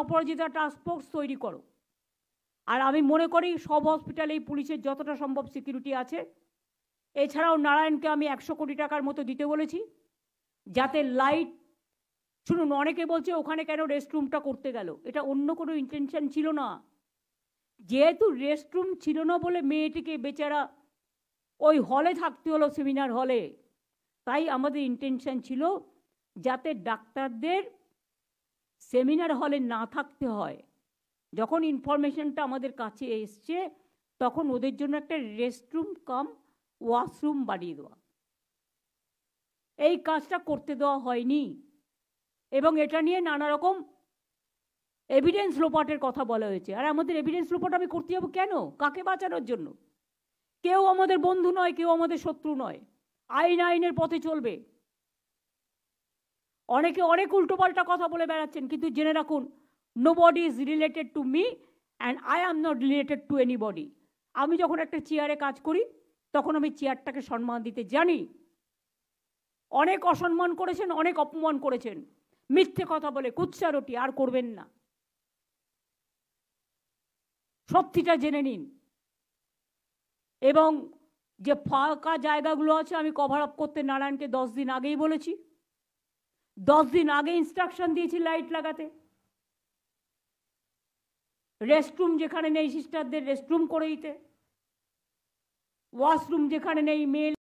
অপরাজিতা task force তৈরি করো। আর আমি মনে করি সব হসপিটালেই পুলিশের যতটা সম্ভব সিকিউরিটি আছে। এছাড়াও নারায়ণকে আমি 100 কোটি টাকার মতো দিতে বলেছি, যাতে লাইট, শুনুন অনেকে বলছে ওখানে কেন রেস্টরুমটা করতে গেল, এটা অন্য কোনো ইন্টেনশন ছিল না। যেহেতু রেস্টরুম ছিল না বলে মেয়েটিকে বেচারা ওই হলে থাকতে হলো, সেমিনার হলে, তাই আমাদের ইন্টেনশন ছিল যাতে ডাক্তারদের সেমিনার হলে না থাকতে হয়। যখন ইনফরমেশনটা আমাদের কাছে এসছে তখন ওদের জন্য একটা রেস্টরুম কাম ওয়াশরুম বানিয়ে দেওয়া, এই কাজটা করতে দেওয়া হয়নি। এবং এটা নিয়ে নানা রকম এভিডেন্স লোপাটের কথা বলা হয়েছে। আর আমাদের এভিডেন্স লোপাট আমি করতে যাবো কেন? কাকে বাঁচানোর জন্য? কেউ আমাদের বন্ধু নয়, কেউ আমাদের শত্রু নয়। আইন আইনের পথে চলবে। অনেকে অনেক উল্টোপাল্টা কথা বলে বেড়াচ্ছেন, কিন্তু জেনে রাখুন, nobody is related to me and I am not related to anybody. আমি যখন একটা চেয়ারে কাজ করি তখন আমি চেয়ারটাকে সম্মান দিতে জানি। অনেক অসম্মান করেছেন, অনেক অপমান করেছেন, মিথ্যে কথা বলে কুৎসারটি আর করবেন না। সত্যিটা জেনে নিন। এবং যে ফাঁকা জায়গাগুলো আছে আমি কভার আপ করতে নারায়ণকে 10 দিন আগেই বলেছি। 10 দিন আগে ইনস্ট্রাকশন দিয়েছি লাইট লাগাতে। রেস্টরুম যেখানে নেই সিস্টারদের রেস্টরুম করে দিতে, ওয়াশরুম যেখানে নেই মেল